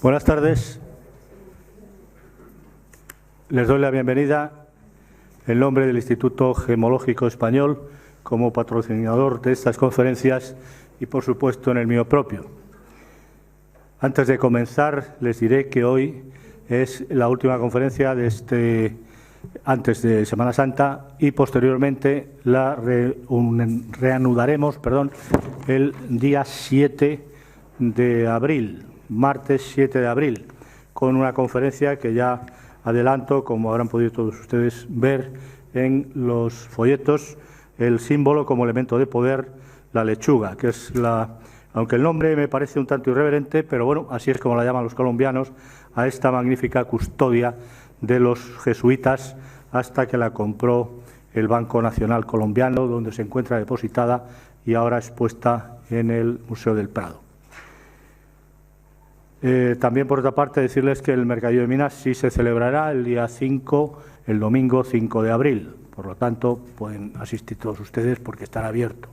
Buenas tardes. Les doy la bienvenida en nombre del Instituto Gemológico Español como patrocinador de estas conferencias y, por supuesto, en el mío propio. Antes de comenzar, les diré que hoy es la última conferencia de antes de Semana Santa y posteriormente la reanudaremos el día 7 de abril, martes 7 de abril, con una conferencia que ya adelanto, como habrán podido todos ustedes ver en los folletos, el símbolo como elemento de poder, la lechuga, que es aunque el nombre me parece un tanto irreverente, pero bueno, así es como la llaman los colombianos, a esta magnífica custodia de los jesuitas hasta que la compró el Banco Nacional Colombiano, donde se encuentra depositada y ahora expuesta en el Museo del Prado. También, por otra parte, decirles que el Mercadillo de Minas sí se celebrará el día 5, el domingo 5 de abril. Por lo tanto, pueden asistir todos ustedes porque estará abierto.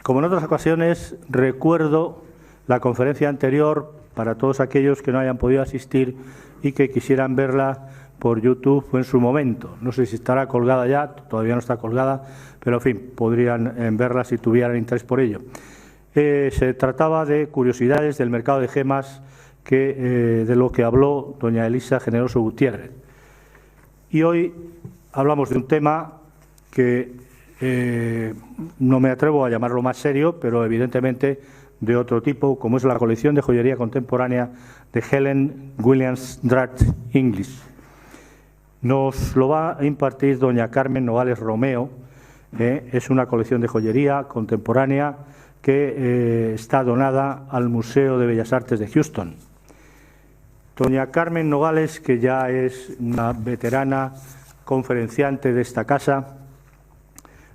Como en otras ocasiones, recuerdo la conferencia anterior para todos aquellos que no hayan podido asistir y que quisieran verla por YouTube en su momento. No sé si estará colgada ya, todavía no está colgada, pero en fin, podrían verla si tuvieran interés por ello. Se trataba de curiosidades del mercado de gemas de lo que habló doña Elisa Generoso Gutiérrez. Y hoy hablamos de un tema que no me atrevo a llamarlo más serio, pero evidentemente de otro tipo, como es la colección de joyería contemporánea de Helen Williams Dratt English. Nos lo va a impartir doña Carmen Nogales Romeo. Es una colección de joyería contemporánea que está donada al Museo de Bellas Artes de Houston. Doña Carmen Nogales, que ya es una veterana conferenciante de esta casa,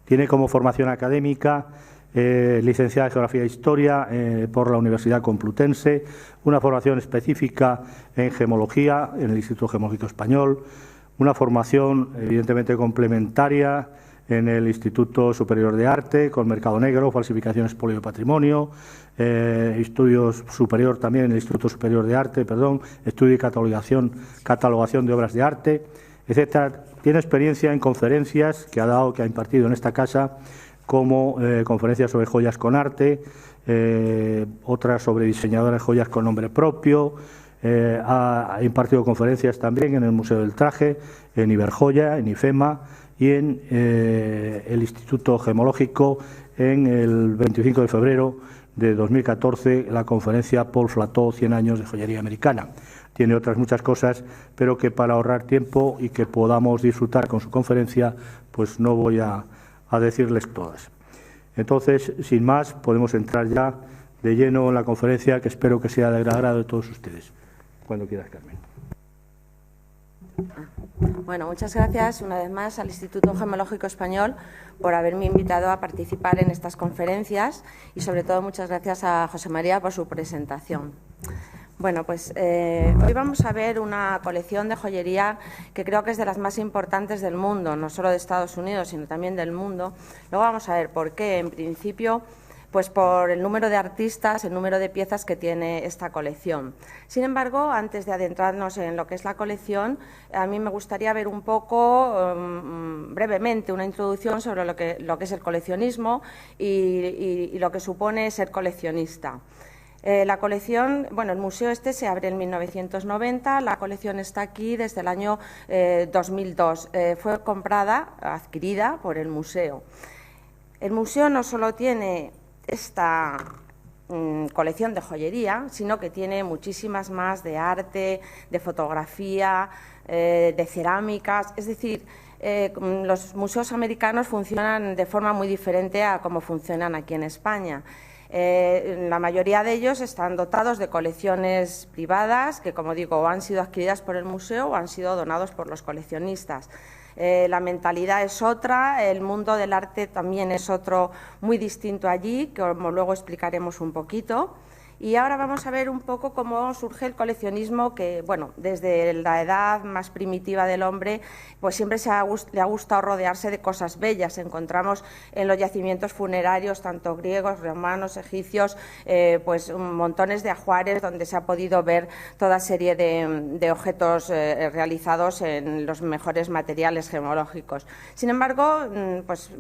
tiene como formación académica licenciada en Geografía e Historia por la Universidad Complutense, una formación específica en Gemología en el Instituto Gemológico Español, una formación evidentemente complementaria en el Instituto Superior de Arte, con Mercado Negro, falsificación, expolio de patrimonio, estudios superior también en el Instituto Superior de Arte, estudio y catalogación de obras de arte, etcétera. Tiene experiencia en conferencias que ha impartido en esta casa, como conferencias sobre joyas con arte, otras sobre diseñadoras de joyas con nombre propio. Ha impartido conferencias también en el Museo del Traje, en Iberjoya, en IFEMA y en el Instituto Gemológico en el 25 de febrero de 2014, la conferencia Paul Flateau, 100 años de joyería americana. Tiene otras muchas cosas, pero que para ahorrar tiempo y que podamos disfrutar con su conferencia, pues no voy a decirles todas. Entonces, sin más, podemos entrar ya de lleno en la conferencia, que espero que sea del agrado de todos ustedes. Cuando quieras, Carmen. Bueno, muchas gracias una vez más al Instituto Gemológico Español por haberme invitado a participar en estas conferencias y, sobre todo, muchas gracias a José María por su presentación. Bueno, pues hoy vamos a ver una colección de joyería que creo que es de las más importantes del mundo, no solo de Estados Unidos, sino también del mundo. Luego vamos a ver por qué. En principio, pues por el número de artistas, el número de piezas que tiene esta colección. Sin embargo, antes de adentrarnos en lo que es la colección, a mí me gustaría ver un poco, brevemente, una introducción sobre lo que es el coleccionismo y lo que supone ser coleccionista. La colección, bueno, el museo se abre en 1990, la colección está aquí desde el año 2002. Fue adquirida por el museo. El museo no solo tiene esta colección de joyería, sino que tiene muchísimas más de arte, de fotografía, de cerámicas. Es decir, los museos americanos funcionan de forma muy diferente a cómo funcionan aquí en España. La mayoría de ellos están dotados de colecciones privadas que, como digo, o han sido adquiridas por el museo o han sido donados por los coleccionistas. La mentalidad es otra, el mundo del arte también es otro muy distinto allí, como luego explicaremos un poquito. Y ahora vamos a ver un poco cómo surge el coleccionismo que, bueno, desde la edad más primitiva del hombre, pues siempre le ha gustado rodearse de cosas bellas. Encontramos en los yacimientos funerarios, tanto griegos, romanos, egipcios, pues montones de ajuares donde se ha podido ver toda serie de objetos realizados en los mejores materiales gemológicos. Sin embargo, pues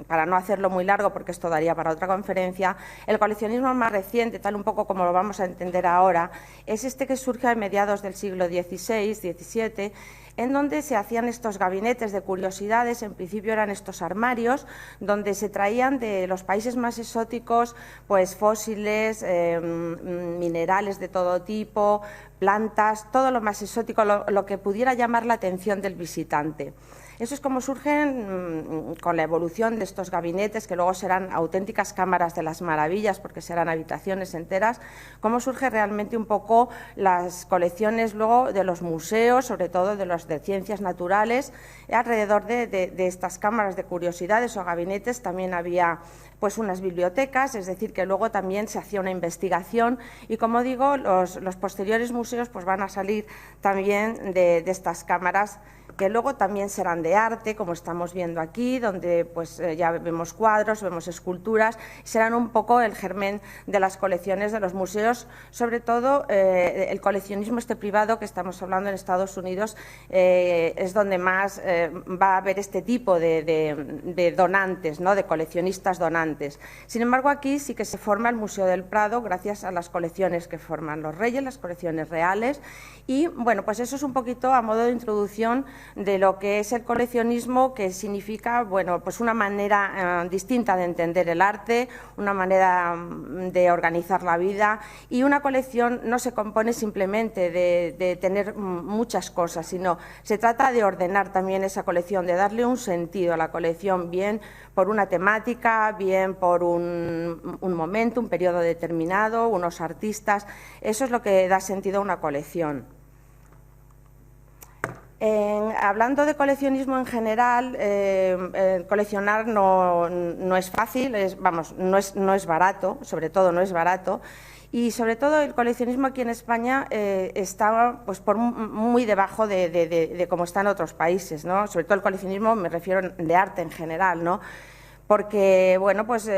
para no hacerlo muy largo, porque esto daría para otra conferencia, el coleccionismo más reciente, tal un poco como lo vamos a entender ahora, es este que surge a mediados del siglo XVI, XVII, en donde se hacían estos gabinetes de curiosidades. En principio eran estos armarios donde se traían de los países más exóticos pues fósiles, minerales de todo tipo, plantas, todo lo más exótico, lo que pudiera llamar la atención del visitante. Eso es como surgen con la evolución de estos gabinetes, que luego serán auténticas cámaras de las maravillas, porque serán habitaciones enteras, cómo surge realmente un poco las colecciones luego de los museos, sobre todo de los de ciencias naturales. Alrededor de estas cámaras de curiosidades o gabinetes también había pues unas bibliotecas, es decir, que luego también se hacía una investigación y, como digo, los posteriores museos pues van a salir también de estas cámaras, que luego también serán de arte, como estamos viendo aquí, donde pues ya vemos cuadros, vemos esculturas, serán un poco el germen de las colecciones de los museos, sobre todo el coleccionismo privado que estamos hablando en Estados Unidos, es donde más va a haber este tipo de donantes, ¿no?, de coleccionistas donantes. Sin embargo, aquí sí que se forma el Museo del Prado gracias a las colecciones que forman los reyes, las colecciones reales, y bueno, pues eso es un poquito a modo de introducción de lo que es el coleccionismo, que significa, bueno, pues una manera distinta de entender el arte, una manera de organizar la vida, y una colección no se compone simplemente de tener muchas cosas, sino se trata de ordenar también esa colección, de darle un sentido a la colección, bien por una temática, bien por un momento, un periodo determinado, unos artistas. Eso es lo que da sentido a una colección. Hablando de coleccionismo en general, coleccionar no es fácil, no es barato, sobre todo no es barato, y sobre todo el coleccionismo aquí en España está pues, muy debajo de cómo está en otros países, ¿no? Sobre todo el coleccionismo, me refiero de arte en general, ¿no? Porque, bueno, pues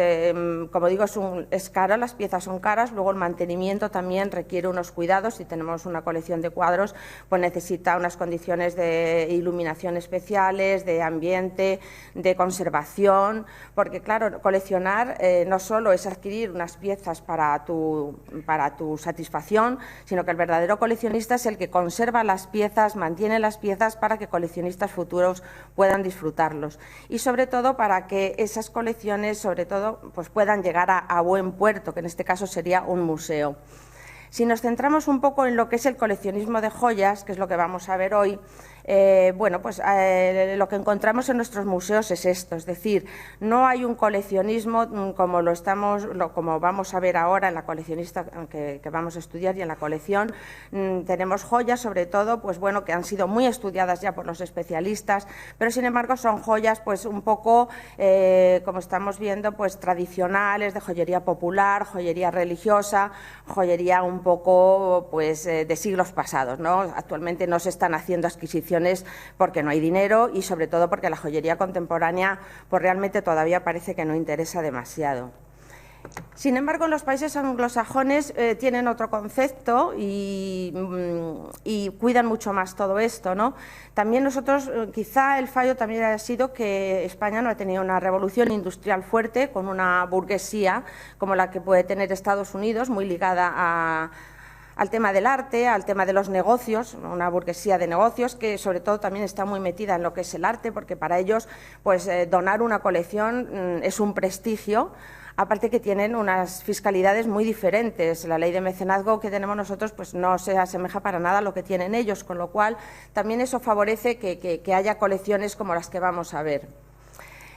como digo, es caro, las piezas son caras, luego el mantenimiento también requiere unos cuidados. Si tenemos una colección de cuadros, pues necesita unas condiciones de iluminación especiales, de ambiente, de conservación, porque claro, coleccionar no solo es adquirir unas piezas para tu satisfacción, sino que el verdadero coleccionista es el que conserva las piezas, mantiene las piezas para que coleccionistas futuros puedan disfrutarlos, y sobre todo para que esas colecciones, sobre todo, pues puedan llegar a buen puerto, que en este caso sería un museo. Si nos centramos un poco en lo que es el coleccionismo de joyas, que es lo que vamos a ver hoy, bueno, pues lo que encontramos en nuestros museos es esto, es decir, no hay un coleccionismo como vamos a ver ahora en la coleccionista que vamos a estudiar, y en la colección tenemos joyas, sobre todo, pues bueno, que han sido muy estudiadas ya por los especialistas, pero sin embargo son joyas pues un poco, como estamos viendo, pues tradicionales, de joyería popular, joyería religiosa, joyería un poco pues de siglos pasados, ¿no? Actualmente no se están haciendo adquisiciones porque no hay dinero, y sobre todo porque la joyería contemporánea pues realmente todavía parece que no interesa demasiado. Sin embargo, los países anglosajones tienen otro concepto y cuidan mucho más todo esto, ¿no? También nosotros, quizá el fallo también ha sido que España no ha tenido una revolución industrial fuerte, con una burguesía como la que puede tener Estados Unidos, muy ligada al tema del arte, al tema de los negocios, una burguesía de negocios que sobre todo también está muy metida en lo que es el arte, porque para ellos pues donar una colección es un prestigio. Aparte que tienen unas fiscalidades muy diferentes. La ley de mecenazgo que tenemos nosotros pues no se asemeja para nada a lo que tienen ellos, con lo cual también eso favorece que haya colecciones como las que vamos a ver.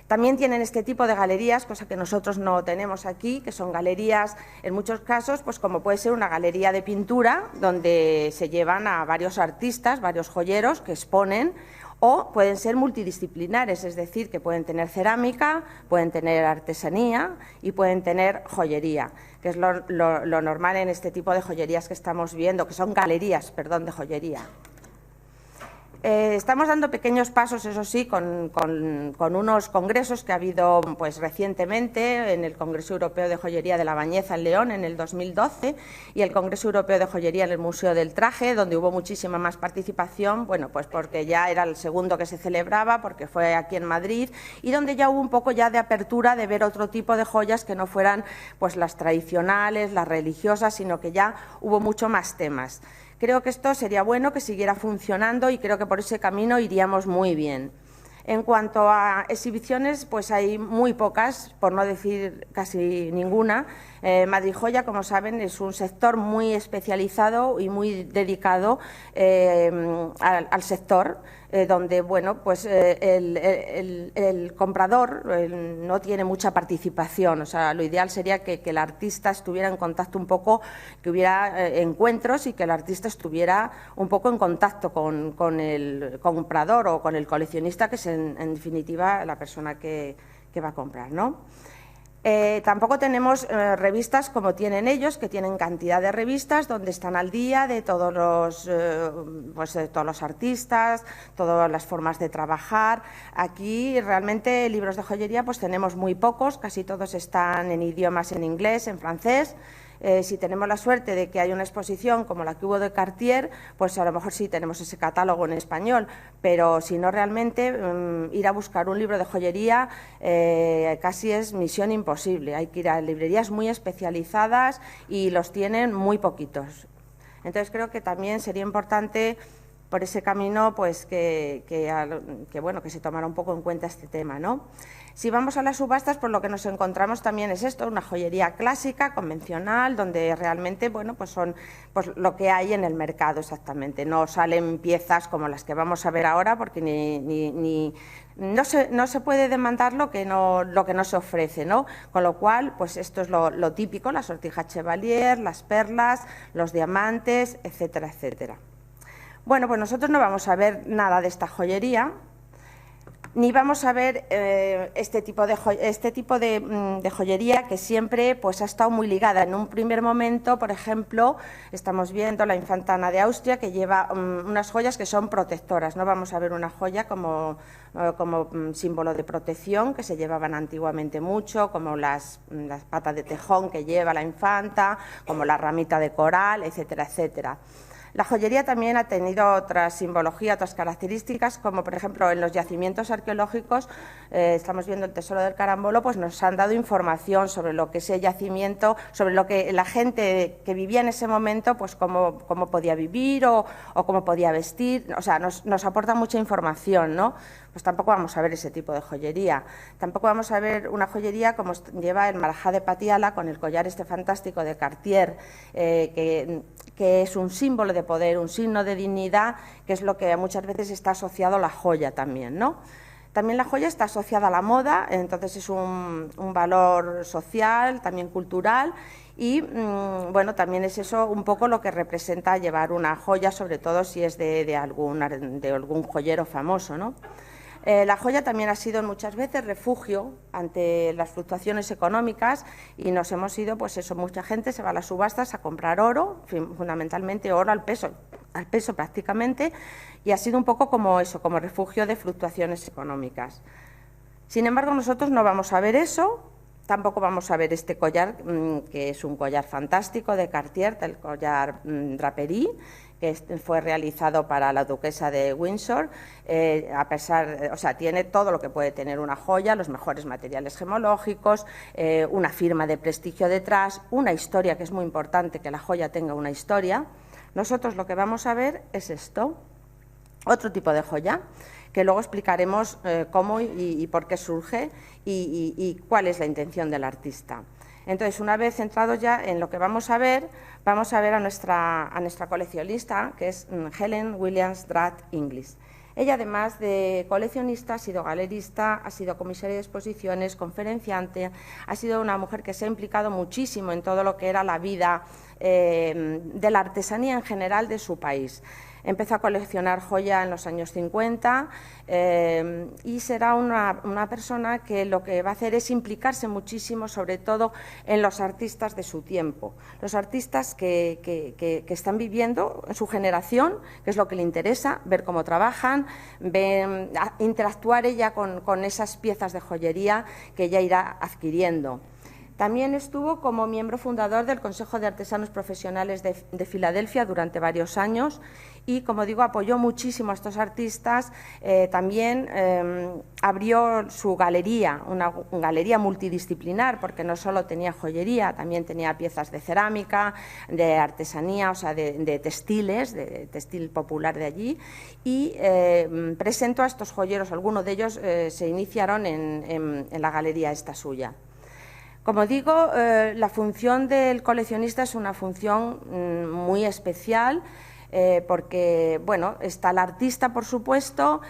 También tienen este tipo de galerías, cosa que nosotros no tenemos aquí, que son galerías, en muchos casos, pues como puede ser una galería de pintura, donde se llevan a varios artistas, varios joyeros que exponen, o pueden ser multidisciplinares, es decir, que pueden tener cerámica, pueden tener artesanía y pueden tener joyería, que es lo normal en este tipo de joyerías que estamos viendo, que son galerías, perdón, de joyería. Estamos dando pequeños pasos, eso sí, con unos congresos que ha habido pues, recientemente, en el Congreso Europeo de Joyería de La Bañeza en León en el 2012 y el Congreso Europeo de Joyería en el Museo del Traje, donde hubo muchísima más participación, bueno, pues porque ya era el segundo que se celebraba, porque fue aquí en Madrid, y donde ya hubo un poco ya de apertura de ver otro tipo de joyas que no fueran pues, las tradicionales, las religiosas, sino que ya hubo mucho más temas. Creo que esto sería bueno que siguiera funcionando y creo que por ese camino iríamos muy bien. En cuanto a exhibiciones, pues hay muy pocas, por no decir casi ninguna. Madrid Joya, como saben, es un sector muy especializado y muy dedicado al sector, donde bueno, pues, el comprador no tiene mucha participación. O sea, lo ideal sería que el artista estuviera en contacto un poco, que hubiera encuentros y que el artista estuviera un poco en contacto con el comprador o con el coleccionista, que es en definitiva la persona que va a comprar, ¿no? Tampoco tenemos revistas como tienen ellos, que tienen cantidad de revistas donde están al día de todos los artistas, todas las formas de trabajar. Aquí realmente libros de joyería pues tenemos muy pocos, casi todos están en idiomas en inglés, en francés. Si tenemos la suerte de que hay una exposición como la que hubo de Cartier, pues a lo mejor sí tenemos ese catálogo en español, pero si no, realmente ir a buscar un libro de joyería casi es misión imposible. Hay que ir a librerías muy especializadas y los tienen muy poquitos. Entonces creo que también sería importante por ese camino pues que se tomara un poco en cuenta este tema, ¿no? Si vamos a las subastas, pues lo que nos encontramos también es esto, una joyería clásica, convencional, donde realmente bueno, pues son pues, lo que hay en el mercado exactamente. No salen piezas como las que vamos a ver ahora, porque no se puede demandar lo que no se ofrece, ¿no? Con lo cual, pues esto es lo típico, las sortijas Chevalier, las perlas, los diamantes, etcétera, etcétera. Bueno, pues nosotros no vamos a ver nada de esta joyería, ni vamos a ver este tipo de joyería que siempre pues, ha estado muy ligada. En un primer momento, por ejemplo, estamos viendo la infanta Ana de Austria, que lleva unas joyas que son protectoras. No vamos a ver una joya como símbolo de protección, que se llevaban antiguamente mucho, como las patas de tejón que lleva la infanta, como la ramita de coral, etcétera, etcétera. La joyería también ha tenido otra simbología, otras características, como por ejemplo en los yacimientos arqueológicos, estamos viendo el Tesoro del Carambolo, pues nos han dado información sobre lo que ese yacimiento, sobre lo que la gente que vivía en ese momento, pues cómo podía vivir o cómo podía vestir, o sea, nos aporta mucha información, ¿no? Pues tampoco vamos a ver ese tipo de joyería. Tampoco vamos a ver una joyería como lleva el Marajá de Patiala, con el collar este fantástico de Cartier, que es un símbolo de poder, un signo de dignidad, que es lo que muchas veces está asociado a la joya también, ¿no? También la joya está asociada a la moda, entonces es un valor social, también cultural, y bueno, también es eso un poco lo que representa llevar una joya, sobre todo si es de algún joyero famoso, ¿no? La joya también ha sido muchas veces refugio ante las fluctuaciones económicas y nos hemos ido, pues eso, mucha gente se va a las subastas a comprar oro, fundamentalmente oro al peso prácticamente, y ha sido un poco como eso, como refugio de fluctuaciones económicas. Sin embargo, nosotros no vamos a ver eso. Tampoco vamos a ver este collar, que es un collar fantástico de Cartier, el collar Draperie, que fue realizado para la duquesa de Windsor, tiene todo lo que puede tener una joya, los mejores materiales gemológicos, una firma de prestigio detrás, una historia, que es muy importante que la joya tenga una historia. Nosotros lo que vamos a ver es esto, otro tipo de joya, que luego explicaremos cómo y por qué surge y cuál es la intención del artista. Entonces, una vez centrados ya en lo que vamos a ver a nuestra coleccionista, que es Helen Williams Dratt Inglis. Ella, además de coleccionista, ha sido galerista, ha sido comisaria de exposiciones, conferenciante, ha sido una mujer que se ha implicado muchísimo en todo lo que era la vida de la artesanía en general de su país. Empezó a coleccionar joya en los años 50 y será una persona que lo que va a hacer es implicarse muchísimo, sobre todo en los artistas de su tiempo, los artistas que están viviendo en su generación, que es lo que le interesa, ver cómo trabajan, interactuar ella con esas piezas de joyería que ella irá adquiriendo. También estuvo como miembro fundador del Consejo de Artesanos Profesionales de Filadelfia durante varios años y, como digo, apoyó muchísimo a estos artistas. También abrió su galería, una galería multidisciplinar, porque no solo tenía joyería, también tenía piezas de cerámica, de artesanía, o sea, de textiles, de textil popular de allí, y presentó a estos joyeros. Algunos de ellos se iniciaron en la galería esta suya. Como digo, la función del coleccionista es una función muy especial porque, bueno, está el artista, por supuesto,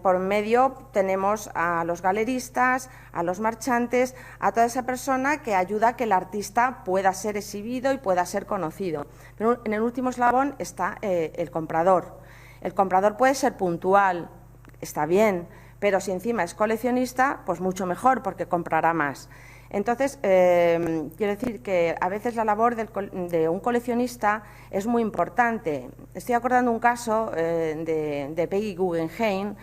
por medio tenemos a los galeristas, a los marchantes, a toda esa persona que ayuda a que el artista pueda ser exhibido y pueda ser conocido. Pero en el último eslabón está el comprador. El comprador puede ser puntual, está bien, pero si encima es coleccionista, pues mucho mejor porque comprará más. Entonces, quiero decir que a veces la labor de un coleccionista es muy importante. Estoy acordando un caso de Peggy Guggenheim,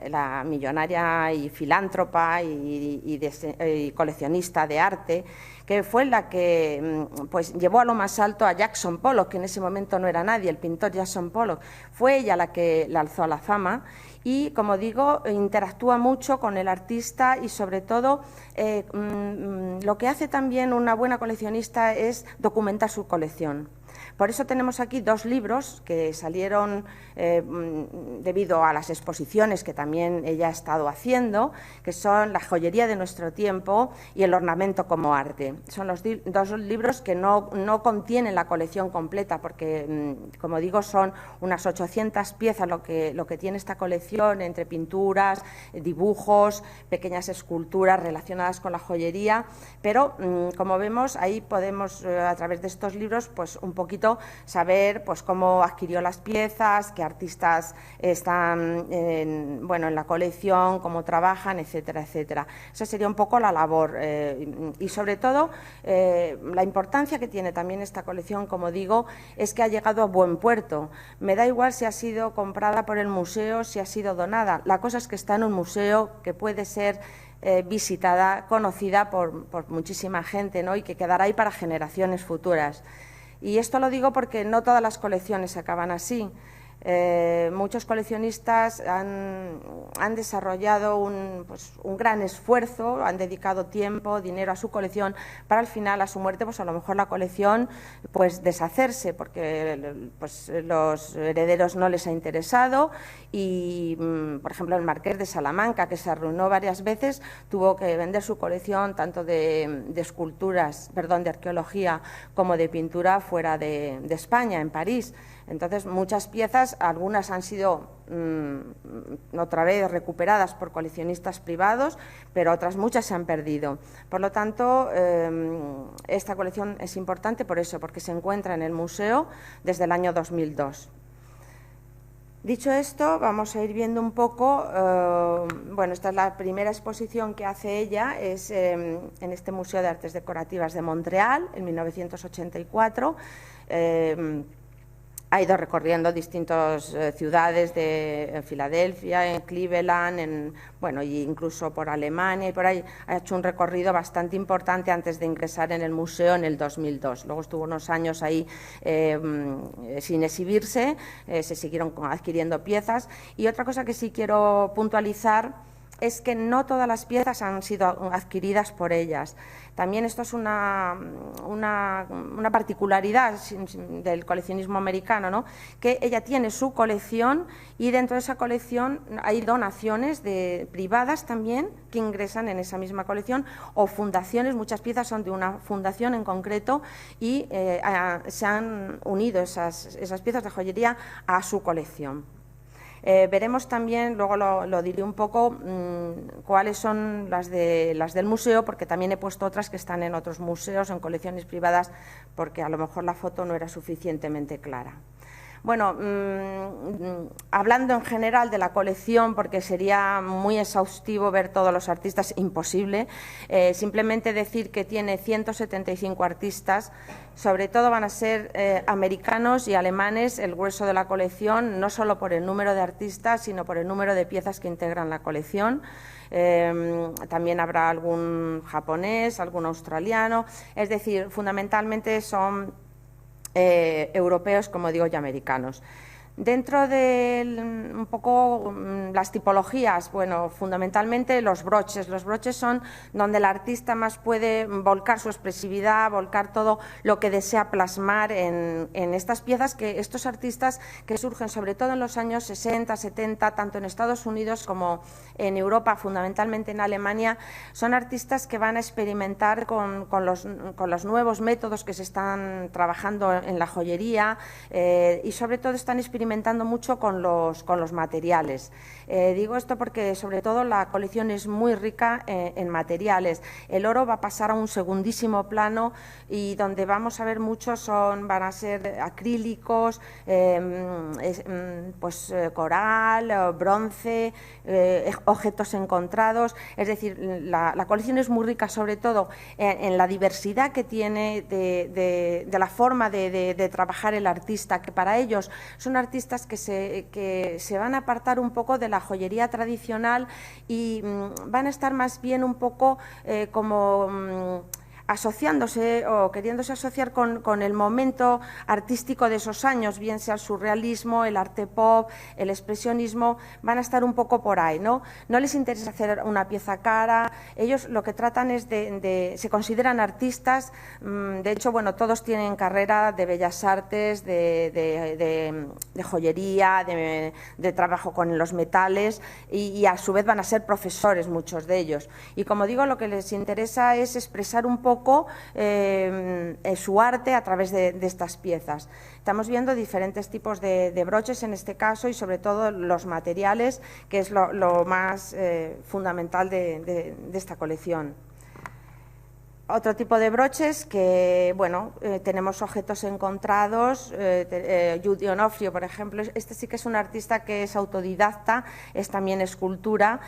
la millonaria y filántropa y coleccionista de arte, que fue la que pues, llevó a lo más alto a Jackson Pollock, que en ese momento no era nadie, el pintor Jackson Pollock. Fue ella la que la alzó a la fama. Y, como digo, interactúa mucho con el artista y, sobre todo, lo que hace también una buena coleccionista es documentar su colección. Por eso tenemos aquí dos libros que salieron debido a las exposiciones que también ella ha estado haciendo, que son La joyería de nuestro tiempo y El ornamento como arte. Son los dos libros que no contienen la colección completa porque, como digo, son unas 800 piezas lo que tiene esta colección, entre pinturas, dibujos, pequeñas esculturas relacionadas con la joyería, pero, como vemos, ahí podemos, a través de estos libros, pues un poquito saber pues cómo adquirió las piezas, qué artistas están en la colección, cómo trabajan, etcétera, etcétera. Esa sería un poco la labor y, sobre todo, la importancia que tiene también esta colección, como digo, es que ha llegado a buen puerto. Me da igual si ha sido comprada por el museo, si ha sido donada. La cosa es que está en un museo que puede ser visitada, conocida por muchísima gente, ¿no? Y que quedará ahí para generaciones futuras. Y esto lo digo porque no todas las colecciones acaban así. Muchos coleccionistas han desarrollado un gran esfuerzo, han dedicado tiempo, dinero a su colección, para al final, a su muerte, pues a lo mejor la colección pues deshacerse, porque pues los herederos no les ha interesado y, por ejemplo, el marqués de Salamanca, que se arruinó varias veces, tuvo que vender su colección tanto de esculturas, de arqueología, como de pintura fuera de España, en París. Entonces, muchas piezas, algunas han sido otra vez recuperadas por coleccionistas privados, pero otras muchas se han perdido. Por lo tanto, esta colección es importante por eso, porque se encuentra en el museo desde el año 2002. Dicho esto, vamos a ir viendo un poco, esta es la primera exposición que hace ella, es en este Museo de Artes Decorativas de Montreal, en 1984. Ha ido recorriendo distintas ciudades de Filadelfia, en Cleveland, y incluso por Alemania, y por ahí ha hecho un recorrido bastante importante antes de ingresar en el museo en el 2002. Luego estuvo unos años ahí sin exhibirse, se siguieron adquiriendo piezas. Y otra cosa que sí quiero puntualizar es que no todas las piezas han sido adquiridas por ellas. También esto es una particularidad del coleccionismo americano, ¿no? Que ella tiene su colección y dentro de esa colección hay donaciones privadas también que ingresan en esa misma colección, o fundaciones. Muchas piezas son de una fundación en concreto y se han unido esas piezas de joyería a su colección. Veremos también, luego lo diré un poco, cuáles son las del museo, porque también he puesto otras que están en otros museos, en colecciones privadas, porque a lo mejor la foto no era suficientemente clara. Bueno, hablando en general de la colección, porque sería muy exhaustivo ver todos los artistas, imposible, simplemente decir que tiene 175 artistas, sobre todo van a ser americanos y alemanes el grueso de la colección, no solo por el número de artistas, sino por el número de piezas que integran la colección. También habrá algún japonés, algún australiano, es decir, fundamentalmente son europeos, como digo, y americanos. Dentro de un poco las tipologías, bueno, fundamentalmente los broches. Los broches son donde el artista más puede volcar su expresividad, volcar todo lo que desea plasmar en estas piezas, que estos artistas que surgen sobre todo en los años 60, 70, tanto en Estados Unidos como en Europa, fundamentalmente en Alemania, son artistas que van a experimentar con los nuevos métodos que se están trabajando en la joyería y sobre todo están experimentando mucho con los materiales. Digo esto porque sobre todo la colección es muy rica en materiales. El oro va a pasar a un segundísimo plano y donde vamos a ver muchos van a ser acrílicos, coral, bronce, objetos encontrados. Es decir, la colección es muy rica sobre todo en la diversidad que tiene de la forma de trabajar el artista, que para ellos son artistas que se van a apartar un poco de la joyería tradicional y van a estar más bien un poco asociándose o queriéndose asociar con el momento artístico de esos años, bien sea el surrealismo, el arte pop, el expresionismo, van a estar un poco por ahí, ¿no? No les interesa hacer una pieza cara, ellos lo que tratan es se consideran artistas, de hecho, bueno, todos tienen carrera de bellas artes, de joyería, de trabajo con los metales y a su vez van a ser profesores muchos de ellos. Y como digo, lo que les interesa es expresar un poco su arte a través de estas piezas. Estamos viendo diferentes tipos de broches en este caso y sobre todo los materiales, que es lo más fundamental de esta colección. Otro tipo de broches que, bueno, tenemos objetos encontrados, Judy Onofrio, por ejemplo, este sí que es un artista que es autodidacta, es también escultora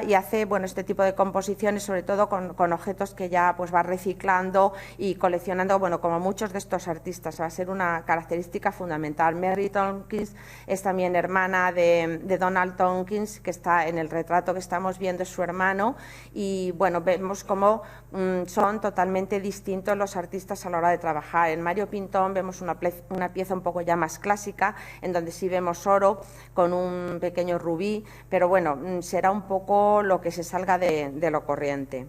y hace, bueno, este tipo de composiciones, sobre todo con objetos que ya pues va reciclando y coleccionando, bueno, como muchos de estos artistas, va a ser una característica fundamental. Mary Tompkins es también hermana de Donald Tompkins, que está en el retrato que estamos viendo, es su hermano, y bueno, vemos cómo son totalmente distintos los artistas a la hora de trabajar. En Mario Pintón vemos una pieza un poco ya más clásica, en donde sí vemos oro con un pequeño rubí, pero bueno, será un poco lo que se salga de lo corriente.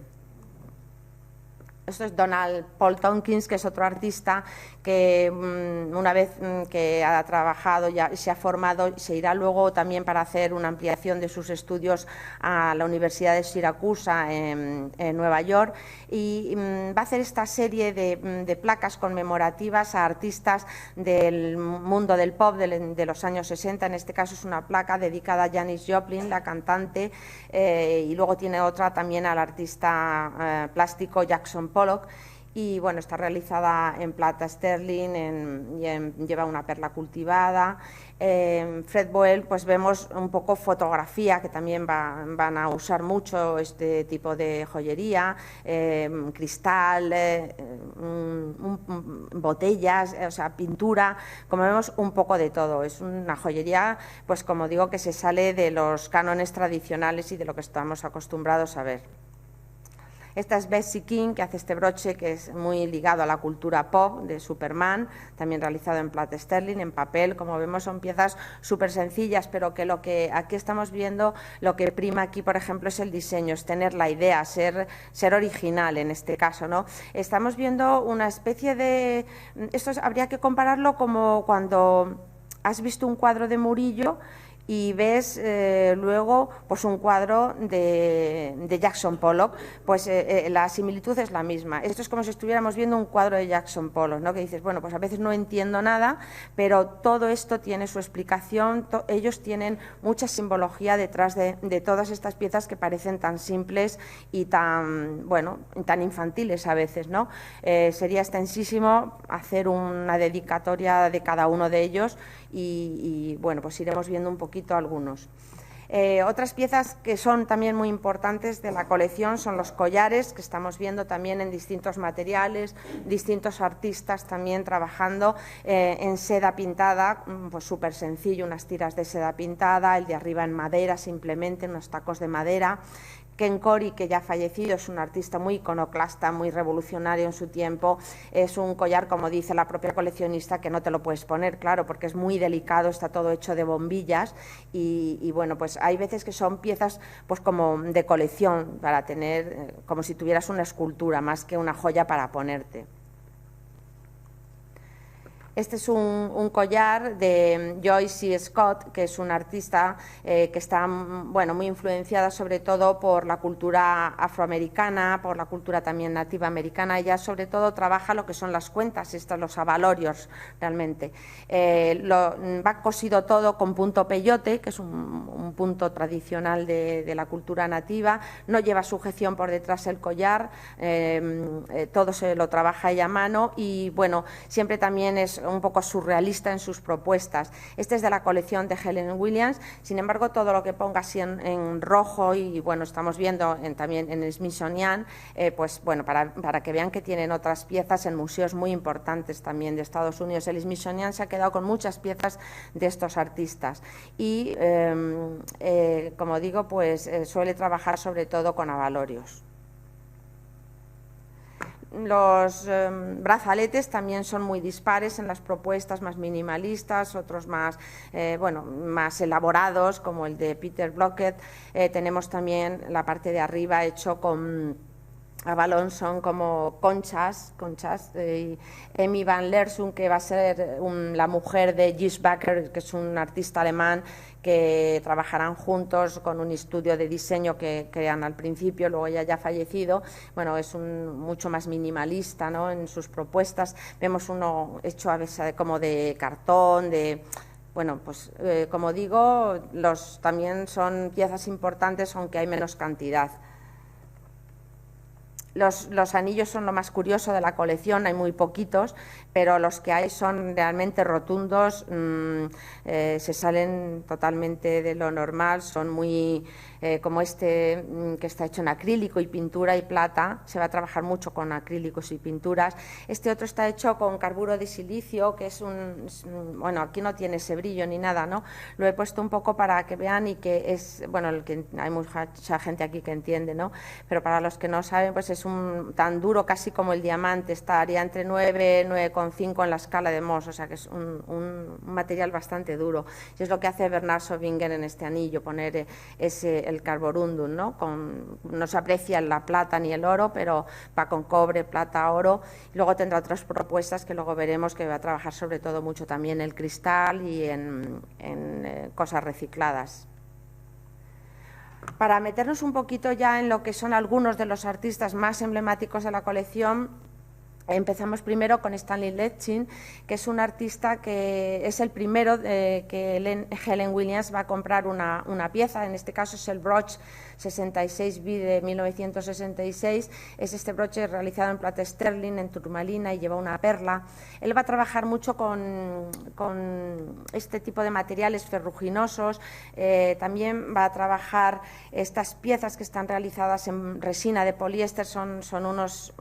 Esto es Donald Paul Tompkins, que es otro artista que una vez que ha trabajado, ya se ha formado, se irá luego también para hacer una ampliación de sus estudios a la Universidad de Siracusa en Nueva York y va a hacer esta serie de placas conmemorativas a artistas del mundo del pop de los años 60. En este caso es una placa dedicada a Janis Joplin, la cantante, y luego tiene otra también al artista plástico Jackson Pollock, y bueno, está realizada en plata sterling, lleva una perla cultivada. Fred Boel, pues vemos un poco fotografía, que también van a usar mucho este tipo de joyería, cristal, botellas, o sea, pintura, como vemos un poco de todo. Es una joyería, pues como digo, que se sale de los cánones tradicionales y de lo que estamos acostumbrados a ver. Esta es Bessie King, que hace este broche que es muy ligado a la cultura pop de Superman, también realizado en plata sterling, en papel. Como vemos, son piezas súper sencillas, pero que lo que aquí estamos viendo, lo que prima aquí, por ejemplo, es el diseño, es tener la idea, ser original en este caso, ¿no? Estamos viendo una especie de... Esto habría que compararlo como cuando has visto un cuadro de Murillo y ves luego pues un cuadro de Jackson Pollock, pues la similitud es la misma. Esto es como si estuviéramos viendo un cuadro de Jackson Pollock, ¿no? Que dices, bueno, pues a veces no entiendo nada, pero todo esto tiene su explicación, ellos tienen mucha simbología detrás de todas estas piezas que parecen tan simples y tan, bueno, tan infantiles a veces, ¿no? Sería extensísimo hacer una dedicatoria de cada uno de ellos y bueno, pues iremos viendo un poquito algunos. Otras piezas que son también muy importantes de la colección son los collares, que estamos viendo también en distintos materiales, distintos artistas también trabajando en seda pintada, pues súper sencillo, unas tiras de seda pintada, el de arriba en madera simplemente, unos tacos de madera. Ken Corey, que ya ha fallecido, es un artista muy iconoclasta, muy revolucionario en su tiempo. Es un collar, como dice la propia coleccionista, que no te lo puedes poner, claro, porque es muy delicado, está todo hecho de bombillas y bueno, pues hay veces que son piezas pues como de colección, para tener, como si tuvieras una escultura, más que una joya para ponerte. Este es un collar de Joyce C. Scott, que es una artista que está bueno, muy influenciada sobre todo por la cultura afroamericana, por la cultura también nativa americana. Ella sobre todo trabaja lo que son las cuentas, los abalorios realmente. Va cosido todo con punto peyote, que es un punto tradicional de la cultura nativa. No lleva sujeción por detrás el collar, todo se lo trabaja ella a mano y bueno, siempre también es un poco surrealista en sus propuestas. Este es de la colección de Helen Williams, sin embargo todo lo que ponga así en rojo y bueno, estamos viendo también en el Smithsonian, pues bueno, para que vean que tienen otras piezas en museos muy importantes también de Estados Unidos. El Smithsonian se ha quedado con muchas piezas de estos artistas y como digo, pues suele trabajar sobre todo con abalorios. Los brazaletes también son muy dispares en las propuestas, más minimalistas, otros más, bueno, más elaborados, como el de Peter Blockett. Tenemos también la parte de arriba hecho con abalón, son como conchas. Emmy van Leersum, que va a ser la mujer de Gijs Bakker, que es un artista alemán, que trabajarán juntos con un estudio de diseño que crean al principio, luego ella ya ha fallecido. Bueno, es mucho más minimalista, ¿no?, en sus propuestas. Vemos uno hecho a veces como de cartón, bueno, pues como digo, también son piezas importantes, aunque hay menos cantidad. Los anillos son lo más curioso de la colección, hay muy poquitos, pero los que hay son realmente rotundos, se salen totalmente de lo normal, son muy como este que está hecho en acrílico y pintura y plata. Se va a trabajar mucho con acrílicos y pinturas. Este otro está hecho con carburo de silicio, que es bueno, aquí no tiene ese brillo ni nada, ¿no? Lo he puesto un poco para que vean y que es, bueno, hay mucha gente aquí que entiende, ¿no? Pero para los que no saben, pues es tan duro casi como el diamante, estaría entre 9, 9,5 en la escala de Mohs, o sea que es un material bastante duro. Y es lo que hace Bernard Sauvinger en este anillo, poner el carborundum, ¿no? No se aprecia la plata ni el oro, pero va con cobre, plata, oro. Y luego tendrá otras propuestas que luego veremos, que va a trabajar sobre todo mucho también el cristal y en cosas recicladas. Para meternos un poquito ya en lo que son algunos de los artistas más emblemáticos de la colección, empezamos primero con Stanley Letchin, que es un artista que es el primero que Helen Williams va a comprar una pieza. En este caso es el brooch 66B de 1966. Es este broche realizado en plata sterling, en turmalina, y lleva una perla. Él va a trabajar mucho con este tipo de materiales ferruginosos. También va a trabajar estas piezas que están realizadas en resina de poliéster. Son unos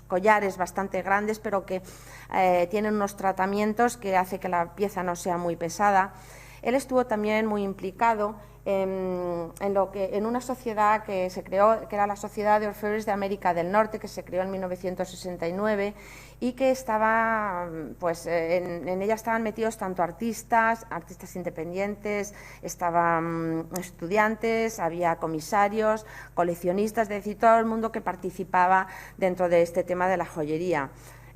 collares bastante grandes, pero que tienen unos tratamientos que hace que la pieza no sea muy pesada. Él estuvo también muy implicado en una sociedad que se creó, que era la Sociedad de Orfebres de América del Norte, que se creó en 1969 y que estaba, pues en ella estaban metidos tanto artistas independientes, estaban estudiantes, había comisarios, coleccionistas, es decir, todo el mundo que participaba dentro de este tema de la joyería.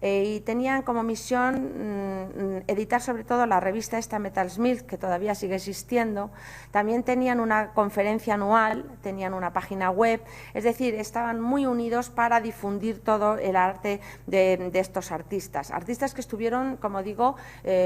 y tenían como misión editar sobre todo la revista esta Metalsmith, que todavía sigue existiendo. También tenían una conferencia anual, tenían una página web, es decir, estaban muy unidos para difundir todo el arte de estos artistas que estuvieron, como digo,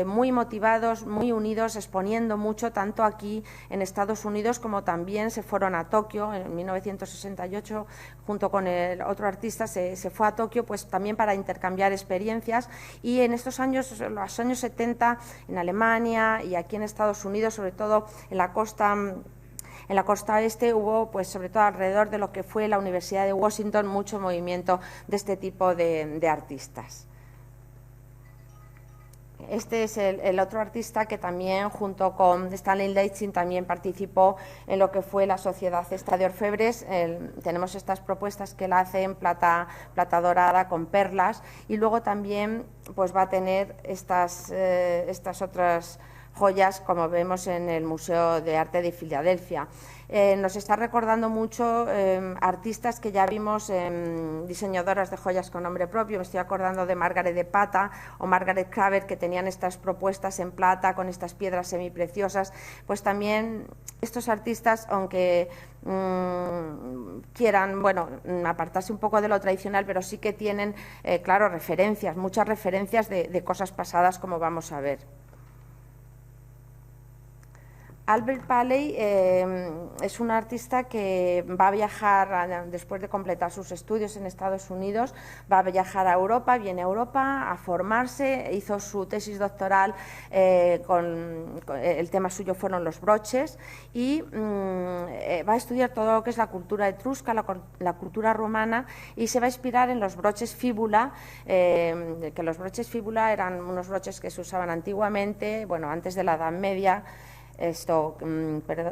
muy motivados, muy unidos, exponiendo mucho, tanto aquí en Estados Unidos como también se fueron a Tokio en 1968, junto con el otro artista se fue a Tokio pues también para intercambiar experiencias, y en estos años, los años 70, en Alemania y aquí en Estados Unidos, sobre todo en la costa este, hubo, pues sobre todo alrededor de lo que fue la Universidad de Washington, mucho movimiento de este tipo de artistas. Este es el otro artista que también, junto con Stanley Leitzing, también participó en lo que fue la sociedad esta de orfebres. Tenemos estas propuestas que él hace en plata dorada con perlas, y luego también pues va a tener estas otras joyas, como vemos en el Museo de Arte de Filadelfia. Nos está recordando mucho artistas que ya vimos, diseñadoras de joyas con nombre propio. Me estoy acordando de Margaret de Pata o Margaret Craver, que tenían estas propuestas en plata con estas piedras semipreciosas. Pues también estos artistas, aunque quieran, bueno, apartarse un poco de lo tradicional, pero sí que tienen, claro, referencias, muchas referencias de cosas pasadas, como vamos a ver. Albert Paley es un artista que va a viajar, después de completar sus estudios en Estados Unidos, va a viajar a Europa, viene a Europa a formarse, hizo su tesis doctoral, el tema suyo fueron los broches, y va a estudiar todo lo que es la cultura etrusca, la cultura romana, y se va a inspirar en los broches fíbula, que los broches fíbula eran unos broches que se usaban antiguamente, bueno, antes de la Edad Media.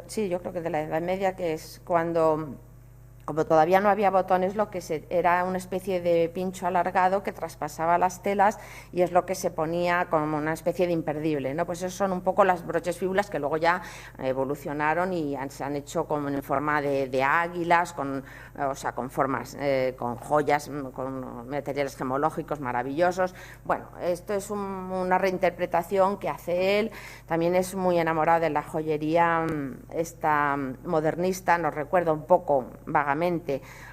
Sí, yo creo que de la Edad Media, que es cuando, como todavía no había botones, era una especie de pincho alargado que traspasaba las telas, y es lo que se ponía como una especie de imperdible, ¿no? Pues esos son un poco las broches fíbulas, que luego ya evolucionaron y se han hecho como en forma de águilas, con formas, con joyas, con materiales gemológicos maravillosos. Bueno, esto es una reinterpretación que hace él. También es muy enamorado de la joyería esta modernista, nos recuerda un poco vagamente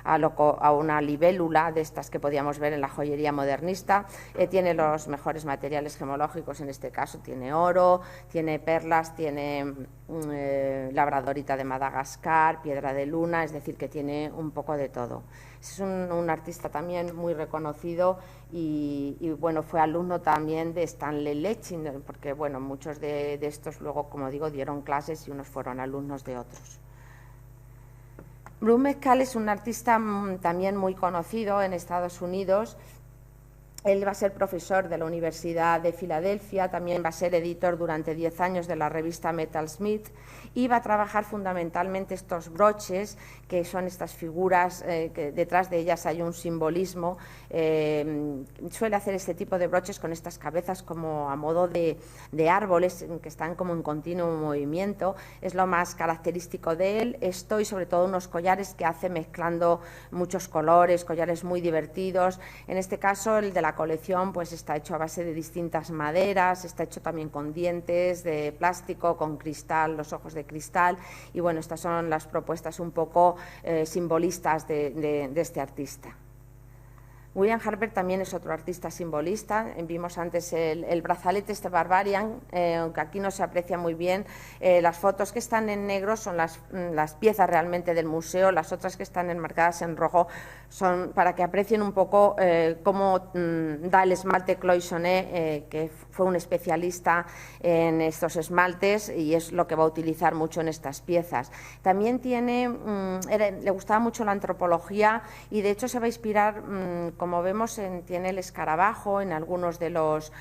a una libélula de estas que podíamos ver en la joyería modernista. Tiene los mejores materiales gemológicos, en este caso tiene oro, tiene perlas, tiene labradorita de Madagascar, piedra de luna, es decir, que tiene un poco de todo. Es un artista también muy reconocido y bueno, fue alumno también de Stanley Leitzing, porque bueno, muchos de estos luego, como digo, dieron clases y unos fueron alumnos de otros. Bruce Metcalf es un artista también muy conocido en Estados Unidos. Él va a ser profesor de la Universidad de Filadelfia, también va a ser editor durante 10 años de la revista Metalsmith, y va a trabajar fundamentalmente estos broches, que son estas figuras que detrás de ellas hay un simbolismo. Suele hacer este tipo de broches con estas cabezas como a modo de árboles que están como en continuo movimiento. Es lo más característico de él. Esto, y sobre todo unos collares que hace mezclando muchos colores, collares muy divertidos. En este caso, el de la colección pues está hecho a base de distintas maderas, está hecho también con dientes de plástico, con cristal, los ojos de cristal, y bueno, estas son las propuestas un poco simbolistas de este artista. William Harper también es otro artista simbolista. Vimos antes el brazalete, este Barbarian, aunque aquí no se aprecia muy bien. Las fotos que están en negro son las piezas realmente del museo, las otras que están enmarcadas en rojo son para que aprecien un poco cómo da el esmalte Cloisonné, que fue un especialista en estos esmaltes y es lo que va a utilizar mucho en estas piezas. También le gustaba mucho la antropología y de hecho se va a inspirar, como vemos, tiene el escarabajo en algunos de los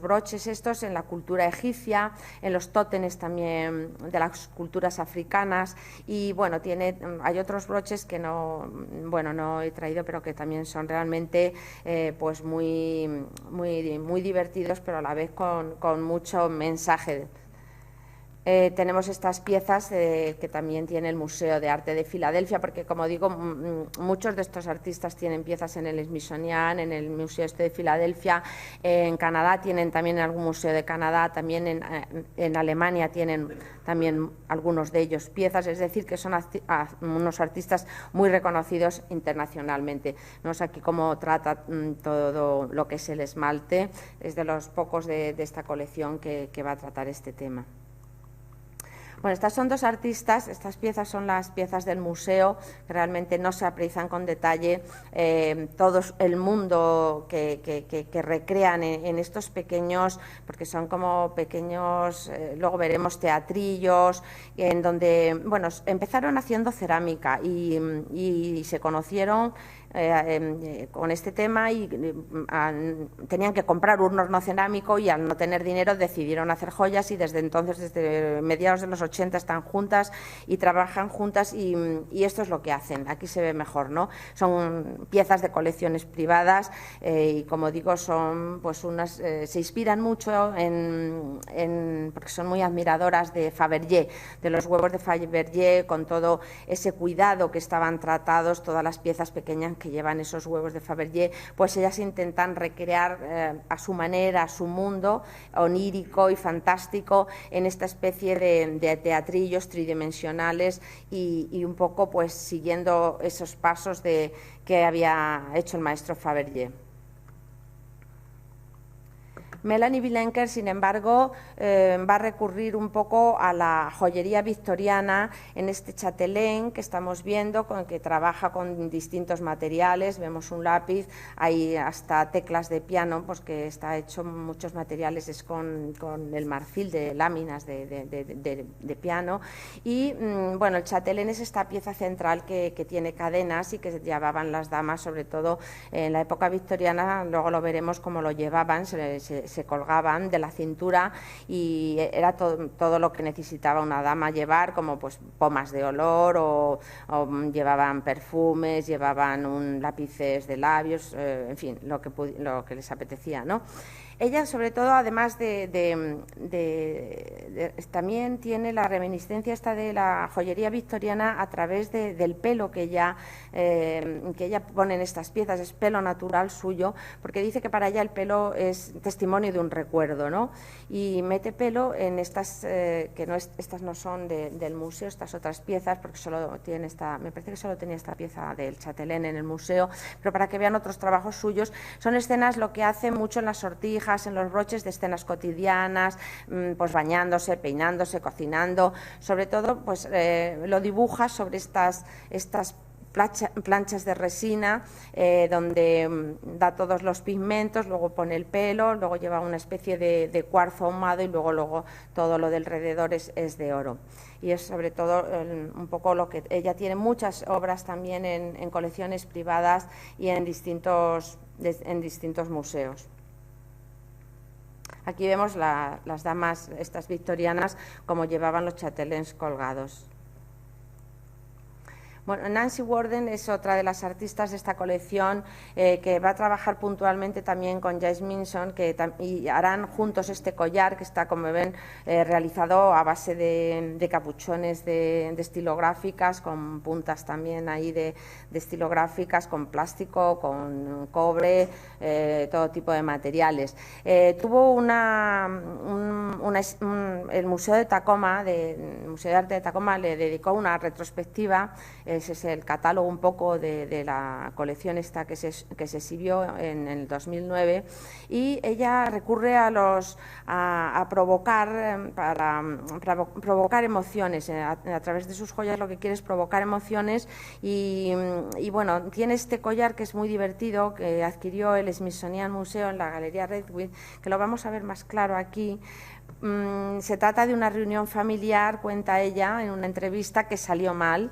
broches estos, en la cultura egipcia, en los tótenes también de las culturas africanas, y bueno, hay otros broches que no he traído, pero que también son realmente pues muy divertidos, pero a la vez con mucho mensaje. Tenemos estas piezas que también tiene el Museo de Arte de Filadelfia, porque, como digo, muchos de estos artistas tienen piezas en el Smithsonian, en el Museo de Filadelfia, en Canadá tienen también en algún museo de Canadá, también en Alemania tienen también algunos de ellos piezas, es decir, que son unos artistas muy reconocidos internacionalmente. Vemos aquí cómo trata todo lo que es el esmalte, es de los pocos de esta colección que va a tratar este tema. Bueno, estas son dos artistas, estas piezas son las piezas del museo, que realmente no se aprecian con detalle todo el mundo que recrean en estos pequeños, porque son como pequeños, luego veremos teatrillos, en donde, bueno, empezaron haciendo cerámica y se conocieron con este tema y tenían que comprar un horno cerámico y al no tener dinero decidieron hacer joyas y desde entonces, desde mediados de los 80 están juntas y trabajan juntas y esto es lo que hacen. Aquí se ve mejor, ¿no? Son piezas de colecciones privadas y, como digo, son pues unas, se inspiran mucho porque son muy admiradoras de Fabergé, de los huevos de Fabergé, con todo ese cuidado que estaban tratados, todas las piezas pequeñas que llevan esos huevos de Fabergé, pues ellas intentan recrear a su manera, a su mundo onírico y fantástico en esta especie de teatrillos tridimensionales y un poco pues siguiendo esos pasos que había hecho el maestro Fabergé. Melanie Wilenker, sin embargo, va a recurrir un poco a la joyería victoriana en este chatelén que estamos viendo, que trabaja con distintos materiales. Vemos un lápiz, hay hasta teclas de piano, pues que está hecho muchos materiales, es con el marfil de láminas de piano. Y bueno, el chatelén es esta pieza central que tiene cadenas y que llevaban las damas, sobre todo en la época victoriana, luego lo veremos cómo lo llevaban, se colgaban de la cintura y era todo lo que necesitaba una dama llevar, como pues pomas de olor o llevaban perfumes, llevaban lápices de labios, en fin, lo que les apetecía, ¿no? Ella, sobre todo, además también tiene la reminiscencia esta de la joyería victoriana a través del pelo que ella pone en estas piezas, es pelo natural suyo, porque dice que para ella el pelo es testimonio de un recuerdo, ¿no? Y mete pelo en estas, estas no son del museo, estas otras piezas, porque solo tiene me parece que solo tenía esta pieza del chatelén en el museo, pero para que vean otros trabajos suyos, son escenas, lo que hace mucho en las sortijas, en los broches, de escenas cotidianas, pues bañándose, peinándose, cocinando, sobre todo pues lo dibuja sobre estas planchas de resina donde da todos los pigmentos, luego pone el pelo, luego lleva una especie de cuarzo ahumado y luego todo lo de alrededor es de oro. Y es sobre todo un poco lo que ella tiene, muchas obras también en colecciones privadas y en distintos museos. Aquí vemos las damas, estas victorianas, como llevaban los chatelens colgados. Bueno, Nancy Worden es otra de las artistas de esta colección que va a trabajar puntualmente también con James Minson y harán juntos este collar que está, como ven, realizado a base de capuchones de estilográficas, con puntas también ahí de estilográficas, con plástico, con cobre, todo tipo de materiales. Tuvo el Museo de Tacoma, el Museo de Arte de Tacoma, le dedicó una retrospectiva. Ese es el catálogo un poco de la colección esta que se exhibió en el 2009 y ella recurre a provocar, para provocar emociones. A través de sus joyas lo que quiere es provocar emociones y bueno, tiene este collar que es muy divertido, que adquirió el Smithsonian Museo en la Galería Redwood, que lo vamos a ver más claro aquí. Se trata de una reunión familiar, cuenta ella en una entrevista, que salió mal.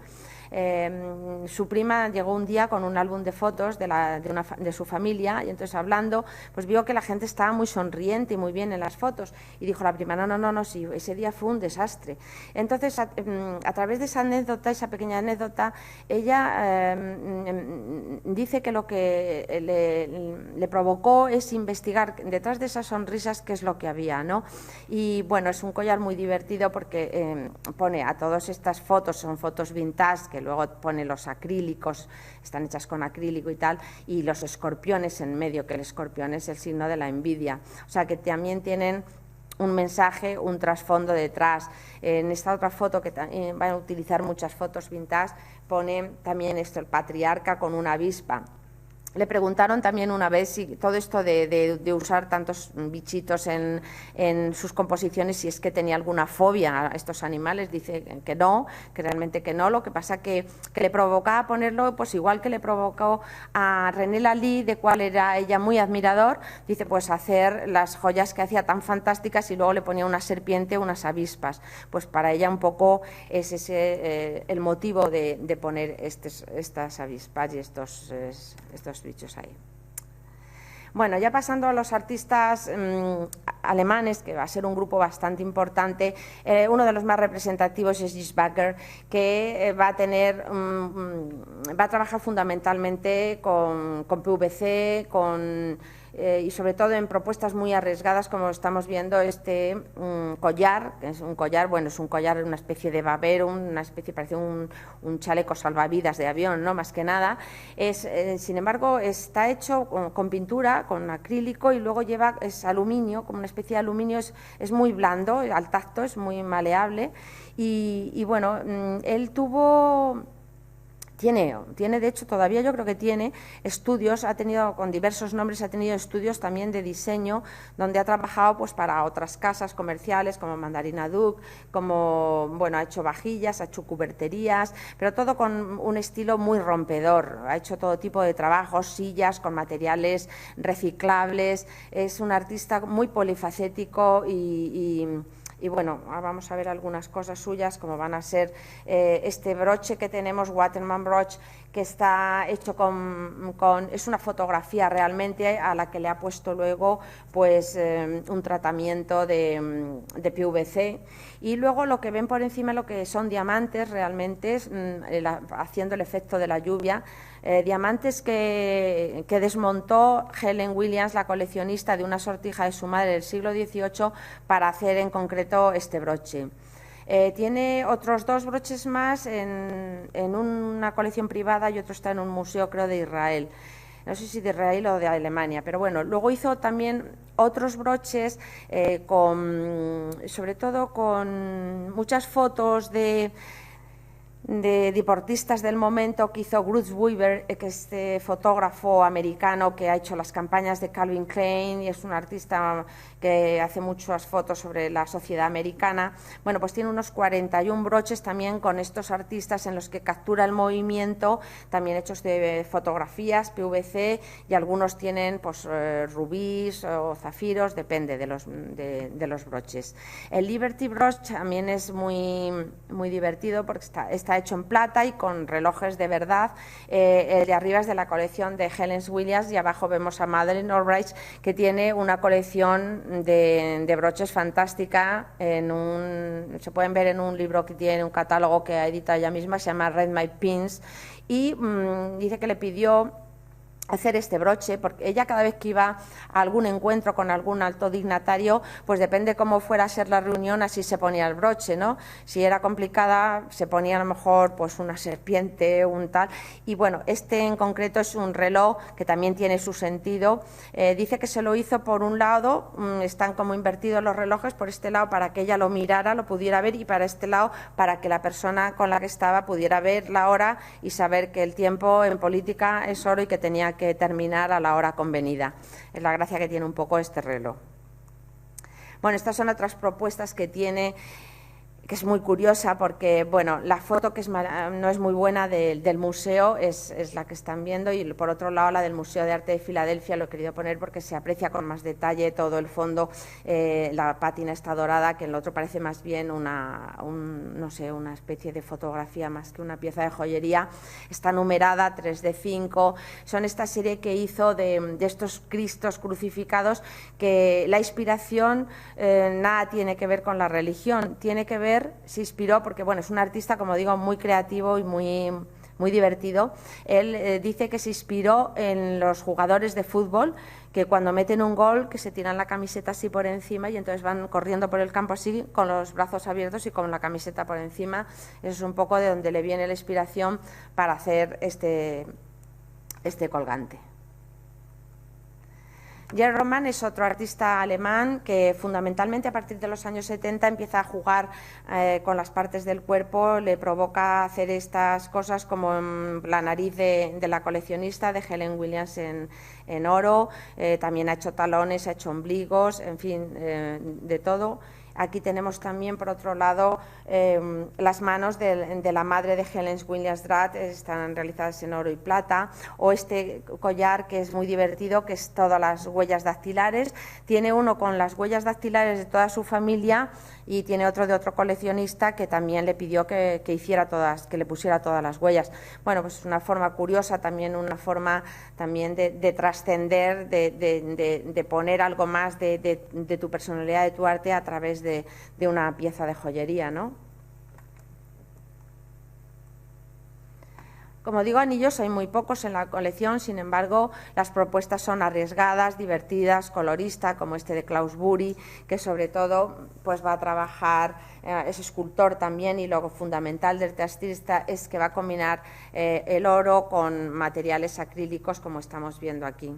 Su prima llegó un día con un álbum de fotos de su familia y entonces hablando, pues vio que la gente estaba muy sonriente y muy bien en las fotos y dijo la prima, no, sí, ese día fue un desastre. Entonces, a través de esa anécdota, esa pequeña anécdota, ella dice que lo que le provocó es investigar detrás de esas sonrisas qué es lo que había, ¿no? Y bueno, es un collar muy divertido porque pone a todas estas fotos, son fotos vintage, que luego pone los acrílicos, están hechas con acrílico y tal, y los escorpiones en medio, que el escorpión es el signo de la envidia. O sea que también tienen un mensaje, un trasfondo detrás. En esta otra foto, que van a utilizar muchas fotos vintage, pone también esto, el patriarca con una avispa. Le preguntaron también una vez si todo esto de usar tantos bichitos en sus composiciones, si es que tenía alguna fobia a estos animales. Dice que no, que realmente que no. Lo que pasa que le provocaba ponerlo, pues igual que le provocó a René Lally, de cual era ella muy admirador, dice, pues hacer las joyas que hacía tan fantásticas y luego le ponía una serpiente, unas avispas. Pues para ella un poco es ese el motivo de poner estas avispas y estos bichos ahí. Bueno, ya pasando a los artistas alemanes, que va a ser un grupo bastante importante, uno de los más representativos es Gis Baker, que va a trabajar fundamentalmente con PVC, y sobre todo en propuestas muy arriesgadas, como estamos viendo este collar, que es un collar, bueno, es un collar, una especie de babero, una especie, parece un chaleco salvavidas de avión, ¿no? Más que nada. Sin embargo, está hecho con pintura, con acrílico, y luego es aluminio, como una especie de aluminio, es muy blando, al tacto, es muy maleable, y bueno, él tiene, de hecho, todavía yo creo que tiene estudios, ha tenido con diversos nombres, ha tenido estudios también de diseño, donde ha trabajado pues para otras casas comerciales como Mandarina Duck, ha hecho vajillas, ha hecho cuberterías, pero todo con un estilo muy rompedor. Ha hecho todo tipo de trabajos, sillas con materiales reciclables. Es un artista muy polifacético y bueno, vamos a ver algunas cosas suyas, como van a ser este broche que tenemos, Waterman Brooch, que está hecho es una fotografía realmente a la que le ha puesto luego pues un tratamiento de PVC. Y luego lo que ven por encima, lo que son diamantes realmente, haciendo el efecto de la lluvia. Diamantes que desmontó Helen Williams, la coleccionista, de una sortija de su madre del siglo XVIII para hacer en concreto este broche. Tiene otros dos broches más en una colección privada y otro está en un museo, creo, de Israel. No sé si de Israel o de Alemania, pero bueno, luego hizo también otros broches sobre todo con muchas fotos de deportistas del momento, que hizo Bruce Weaver, que es este fotógrafo americano que ha hecho las campañas de Calvin Klein y es un artista que hace muchas fotos sobre la sociedad americana. Bueno, pues tiene unos 41 broches también con estos artistas en los que captura el movimiento, también hechos de fotografías, PVC, y algunos tienen pues rubíes o zafiros, depende de los broches. El Liberty Brooch también es muy divertido porque está hecho en plata y con relojes de verdad. El de arriba es de la colección de Helen Williams y abajo vemos a Madeleine Albright, que tiene una colección de broches fantástica. Se pueden ver en un libro que tiene un catálogo que ha editado ella misma, se llama Read My Pins, y dice que le pidió hacer este broche, porque ella cada vez que iba a algún encuentro con algún alto dignatario, pues depende cómo fuera a ser la reunión, así se ponía el broche, ¿no? Si era complicada, se ponía a lo mejor pues una serpiente, un tal, y bueno, este en concreto es un reloj que también tiene su sentido. Dice que se lo hizo por un lado, están como invertidos los relojes, por este lado para que ella lo mirara, lo pudiera ver, y para este lado para que la persona con la que estaba pudiera ver la hora y saber que el tiempo en política es oro y que tenía que terminar a la hora convenida. Es la gracia que tiene un poco este reloj. Bueno, estas son otras propuestas que tiene que es muy curiosa porque, bueno, la foto que no es muy buena del museo es la que están viendo, y por otro lado la del Museo de Arte de Filadelfia lo he querido poner porque se aprecia con más detalle todo el fondo. La pátina está dorada, que en el otro parece más bien no sé, una especie de fotografía más que una pieza de joyería. Está numerada 3 de 5, son esta serie que hizo de estos Cristos crucificados, que la inspiración nada tiene que ver con la religión, tiene que ver, se inspiró porque, bueno, es un artista, como digo, muy creativo y muy divertido. Él dice que se inspiró en los jugadores de fútbol, que cuando meten un gol, que se tiran la camiseta así por encima y entonces van corriendo por el campo así, con los brazos abiertos y con la camiseta por encima. Eso es un poco de donde le viene la inspiración para hacer este colgante. Jens Roman es otro artista alemán que fundamentalmente a partir de los años 70 empieza a jugar con las partes del cuerpo, le provoca hacer estas cosas como la nariz de la coleccionista de Helen Williams en oro, también ha hecho talones, ha hecho ombligos, en fin, de todo. Aquí tenemos también, por otro lado, las manos de la madre de Helen Williams Dratt, están realizadas en oro y plata, o este collar que es muy divertido, que es todas las huellas dactilares. Tiene uno con las huellas dactilares de toda su familia y tiene otro de otro coleccionista que también le pidió que le pusiera todas las huellas. Bueno, pues es una forma curiosa, también una forma también de trascender, de poner algo más de tu personalidad, de tu arte a través de una pieza de joyería, ¿no? Como digo, anillos hay muy pocos en la colección, sin embargo, las propuestas son arriesgadas, divertidas, coloristas, como este de Klaus Bury, que sobre todo pues va a trabajar, es escultor también, y lo fundamental del artista es que va a combinar el oro con materiales acrílicos, como estamos viendo aquí.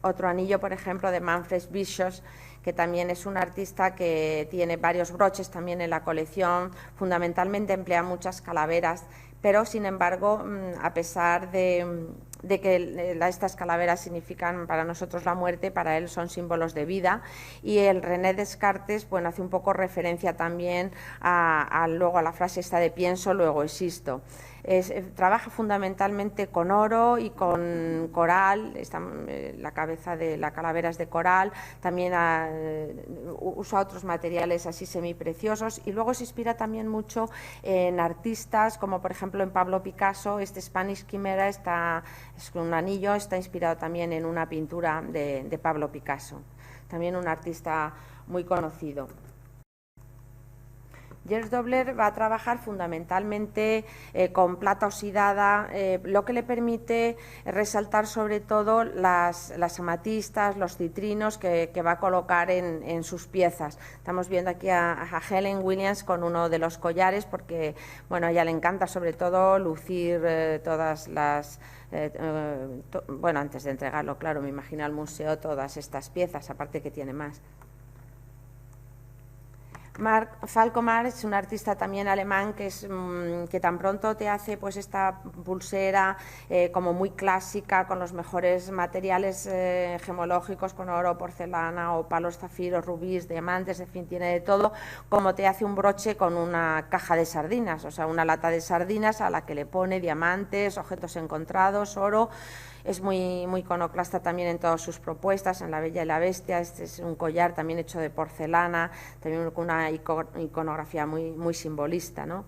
Otro anillo, por ejemplo, de Manfred Bischoff, que también es un artista que tiene varios broches también en la colección, fundamentalmente emplea muchas calaveras, pero sin embargo, a pesar de que estas calaveras significan para nosotros la muerte, para él son símbolos de vida, y el René Descartes, bueno, hace un poco referencia también luego a la frase esta de pienso, luego existo. Trabaja fundamentalmente con oro y con coral, la cabeza de la calavera es de coral, también usa otros materiales así semipreciosos, y luego se inspira también mucho en artistas como por ejemplo en Pablo Picasso. Este Spanish Chimera es un anillo, está inspirado también en una pintura de Pablo Picasso, también un artista muy conocido. Gers Dobler va a trabajar fundamentalmente con plata oxidada, lo que le permite resaltar sobre todo las amatistas, los citrinos que va a colocar en sus piezas. Estamos viendo aquí a Helen Williams con uno de los collares, porque bueno, a ella le encanta sobre todo lucir todas las... bueno, antes de entregarlo, claro, me imagino al museo todas estas piezas, aparte que tiene más. Mark Falkomar es un artista también alemán que tan pronto te hace pues esta pulsera como muy clásica, con los mejores materiales gemológicos, con oro, porcelana o palos zafiros, rubíes, diamantes, en fin, tiene de todo, como te hace un broche con una caja de sardinas, o sea, una lata de sardinas a la que le pone diamantes, objetos encontrados, oro. Es muy iconoclasta también en todas sus propuestas, en La Bella y la Bestia. Este es un collar también hecho de porcelana, también con una iconografía muy simbolista, ¿no?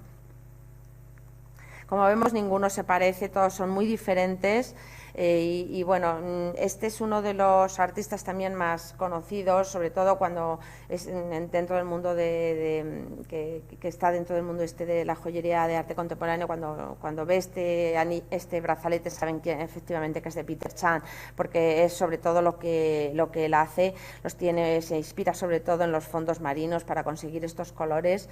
Como vemos, ninguno se parece, todos son muy diferentes. Y bueno, este es uno de los artistas también más conocidos, sobre todo cuando es dentro del mundo que está dentro del mundo de la joyería de arte contemporáneo. Cuando ve este brazalete saben que efectivamente que es de Peter Chan, porque es sobre todo lo que él hace, se inspira sobre todo en los fondos marinos para conseguir estos colores,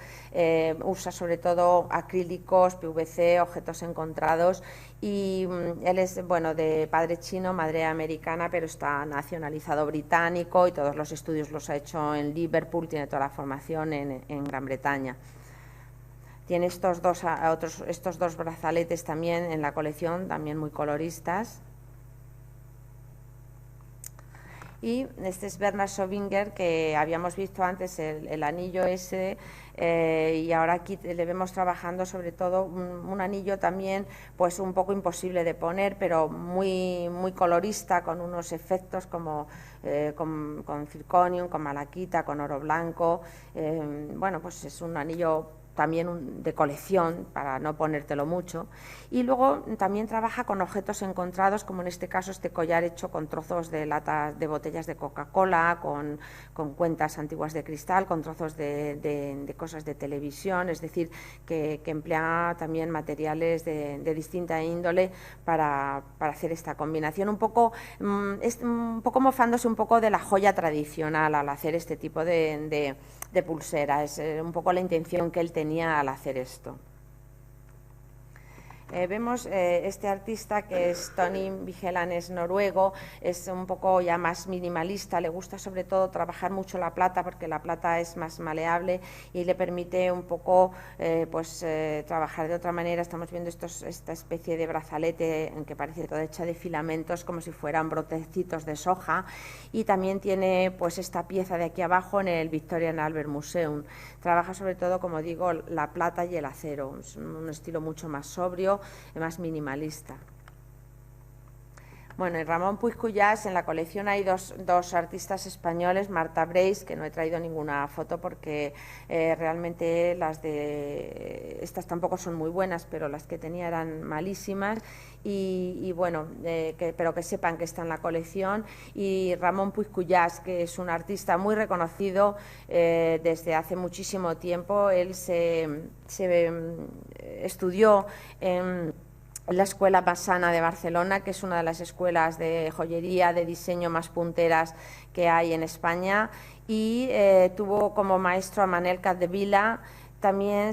usa sobre todo acrílicos, PVC, objetos encontrados, y él es, bueno, de padre chino, madre americana, pero está nacionalizado británico y todos los estudios los ha hecho en Liverpool, tiene toda la formación en Gran Bretaña. Tiene estos dos brazaletes también en la colección, también muy coloristas. Y este es Bernard Schobinger, que habíamos visto antes el anillo ese, y ahora aquí le vemos trabajando sobre todo un anillo también pues un poco imposible de poner, pero muy colorista, con unos efectos como con zirconium, con malaquita, con oro blanco. Bueno, pues es un anillo también de colección, para no ponértelo mucho. Y luego también trabaja con objetos encontrados, como en este caso este collar hecho con trozos de latas de botellas de Coca-Cola, con cuentas antiguas de cristal, con trozos de cosas de televisión, es decir, que emplea también materiales de distinta índole para hacer esta combinación, un poco mofándose un poco de la joya tradicional al hacer este tipo de pulsera. Es un poco la intención que él tenía al hacer esto. Vemos este artista, que es Tony Vigeland, es noruego, es un poco ya más minimalista, le gusta sobre todo trabajar mucho la plata, porque la plata es más maleable y le permite un poco trabajar de otra manera. Estamos viendo esta especie de brazalete en que parece toda hecha de filamentos, como si fueran brotecitos de soja, y también tiene pues esta pieza de aquí abajo en el Victoria and Albert Museum. Trabaja sobre todo, como digo, la plata y el acero, es un estilo mucho más sobrio, más minimalista. Bueno, en Ramón Puig Cuyàs, en la colección hay dos artistas españoles, Marta Breis, que no he traído ninguna foto porque realmente estas tampoco son muy buenas, pero las que tenía eran malísimas, y bueno, pero que sepan que está en la colección. Y Ramón Puig Cuyàs, que es un artista muy reconocido desde hace muchísimo tiempo. Él se estudió en la Escuela Massana de Barcelona, que es una de las escuelas de joyería, de diseño más punteras que hay en España, y tuvo como maestro a Manel Capdevila. También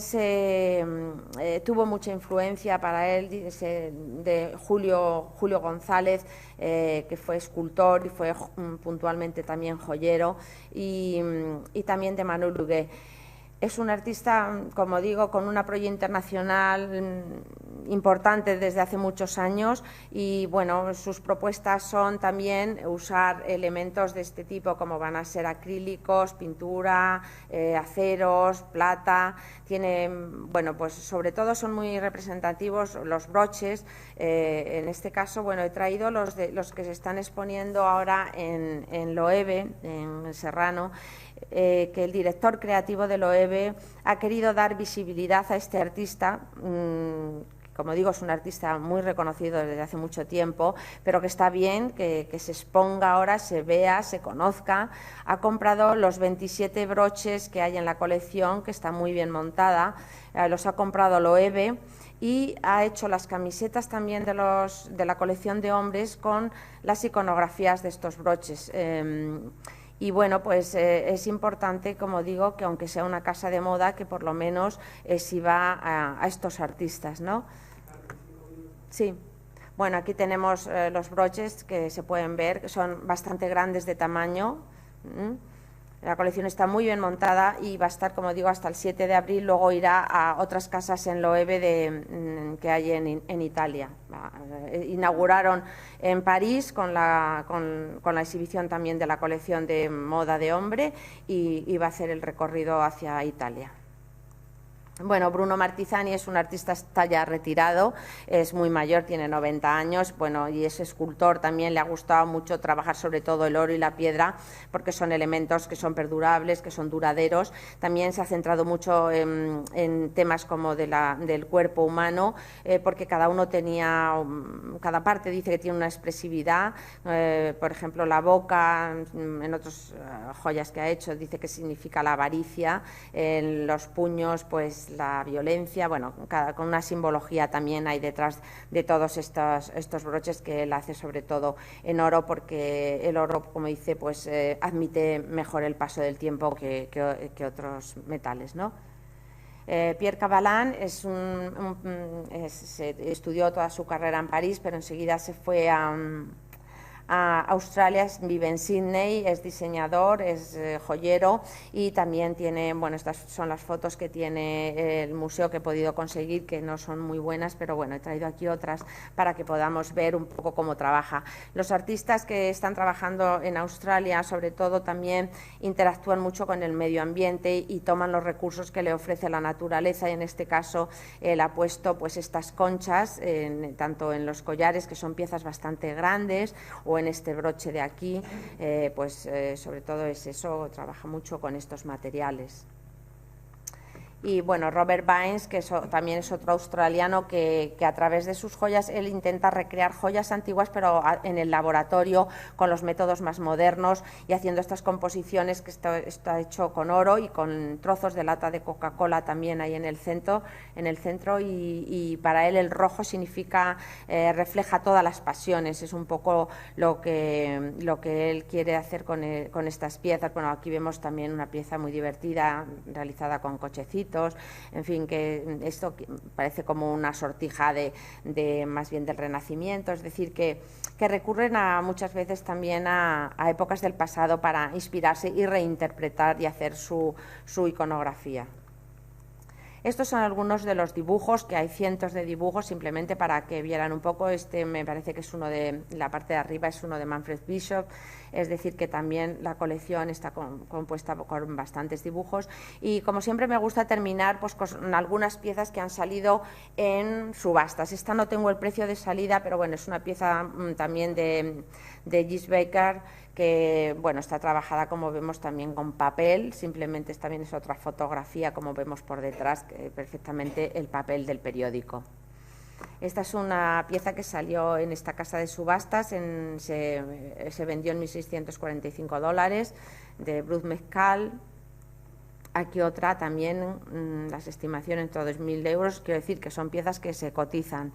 tuvo mucha influencia para él de Julio González, que fue escultor y fue puntualmente también joyero, y también de Manuel Huguet. Es un artista, como digo, con una proyección internacional importante desde hace muchos años, y bueno, sus propuestas son también usar elementos de este tipo, como van a ser acrílicos, pintura, aceros, plata. Tiene, bueno, pues sobre todo son muy representativos los broches. En este caso, bueno, he traído los que se están exponiendo ahora en Loewe, en Serrano, que el director creativo de Loewe ha querido dar visibilidad a este artista. Como digo, es un artista muy reconocido desde hace mucho tiempo, pero que está bien que se exponga ahora, se vea, se conozca. Ha comprado los 27 broches que hay en la colección, que está muy bien montada, los ha comprado Loewe, y ha hecho las camisetas también de la colección de hombres con las iconografías de estos broches. Y bueno, pues es importante, como digo, que aunque sea una casa de moda, que por lo menos exhiba a estos artistas, ¿no? Sí. Bueno, aquí tenemos los broches que se pueden ver, que son bastante grandes de tamaño. La colección está muy bien montada y va a estar, como digo, hasta el 7 de abril. Luego irá a otras casas en Loewe que hay en Italia. Inauguraron en París con la exhibición también de la colección de moda de hombre, y va a hacer el recorrido hacia Italia. Bueno, Bruno Martizani es un artista, está ya retirado, es muy mayor, tiene 90 años, bueno, y es escultor. También le ha gustado mucho trabajar sobre todo el oro y la piedra, porque son elementos que son perdurables, que son duraderos. También se ha centrado mucho en temas como del cuerpo humano, porque cada parte dice que tiene una expresividad. Por ejemplo, la boca, en otras joyas que ha hecho, dice que significa la avaricia. En los puños, pues la violencia. Bueno, con una simbología también hay detrás de todos estos broches, que él hace sobre todo en oro, porque el oro, como dice, pues admite mejor el paso del tiempo que otros metales, ¿no? Pierre Cavalan estudió toda su carrera en París, pero enseguida se fue a Australia, vive en Sydney, es diseñador, es joyero y también tiene, bueno, estas son las fotos que tiene el museo que he podido conseguir, que no son muy buenas, pero bueno, he traído aquí otras para que podamos ver un poco cómo trabaja. Los artistas que están trabajando en Australia, sobre todo, también interactúan mucho con el medio ambiente y toman los recursos que le ofrece la naturaleza, y en este caso él ha puesto pues estas conchas, tanto en los collares, que son piezas bastante grandes, o en este broche de aquí, sobre todo es eso, trabaja mucho con estos materiales. Y bueno, Robert Baines, que también es otro australiano que a través de sus joyas él intenta recrear joyas antiguas, pero en el laboratorio con los métodos más modernos y haciendo estas composiciones, que está hecho con oro y con trozos de lata de Coca-Cola también ahí en el centro, y para él el rojo significa, refleja todas las pasiones, es un poco lo que él quiere hacer con estas piezas. Bueno, aquí vemos también una pieza muy divertida realizada con cochecitos. En fin, que esto parece como una sortija más bien del Renacimiento, es decir, que recurren muchas veces también a épocas del pasado para inspirarse y reinterpretar y hacer su iconografía. Estos son algunos de los dibujos, que hay cientos de dibujos, simplemente para que vieran un poco. Este me parece que es uno de, la parte de arriba es uno de Manfred Bishop, es decir, que también la colección está compuesta con bastantes dibujos. Y como siempre me gusta terminar pues con algunas piezas que han salido en subastas. Esta no tengo el precio de salida, pero bueno, es una pieza también de Gis Baker, que bueno, está trabajada, como vemos, también con papel, simplemente también es otra fotografía, como vemos por detrás, perfectamente el papel del periódico. Esta es una pieza que salió en esta casa de subastas, se vendió en $1.645, de Bruce Mescal. Aquí otra también, las estimaciones entre 2.000 euros, quiero decir que son piezas que se cotizan.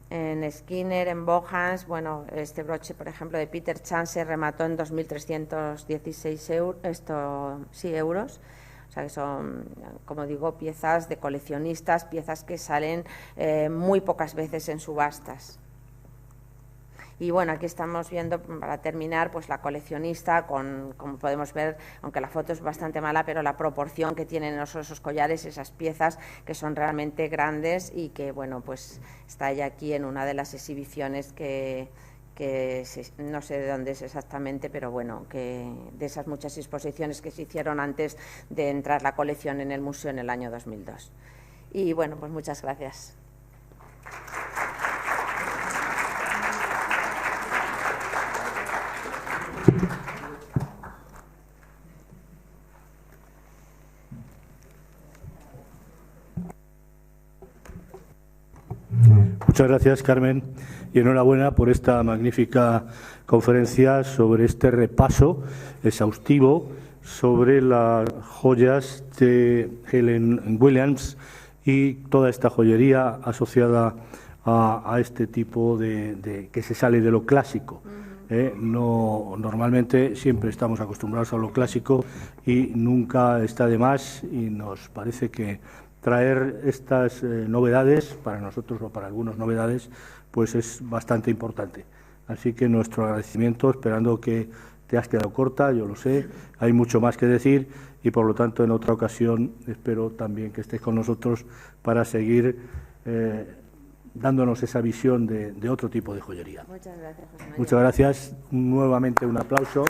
En Skinner, en Bohans, bueno, este broche, por ejemplo, de Peter Chan se remató en 2.316 euros. O sea que son, como digo, piezas de coleccionistas, piezas que salen muy pocas veces en subastas. Y bueno, aquí estamos viendo, para terminar, pues la coleccionista, como podemos ver, aunque la foto es bastante mala, pero la proporción que tienen esos collares, esas piezas que son realmente grandes, y que bueno, pues está ella aquí en una de las exhibiciones que no sé de dónde es exactamente, pero bueno, que de esas muchas exposiciones que se hicieron antes de entrar la colección en el museo en el año 2002. Y bueno, pues muchas gracias. Muchas gracias, Carmen, y enhorabuena por esta magnífica conferencia sobre este repaso exhaustivo sobre las joyas de Helen Williams y toda esta joyería asociada a este tipo de que se sale de lo clásico. Normalmente siempre estamos acostumbrados a lo clásico y nunca está de más, y nos parece que traer estas novedades, para nosotros o para algunos novedades, pues es bastante importante. Así que nuestro agradecimiento, esperando que te has quedado corta, yo lo sé, hay mucho más que decir, y por lo tanto en otra ocasión espero también que estés con nosotros para seguir dándonos esa visión de otro tipo de joyería. Muchas gracias, José María. Muchas gracias, nuevamente un aplauso.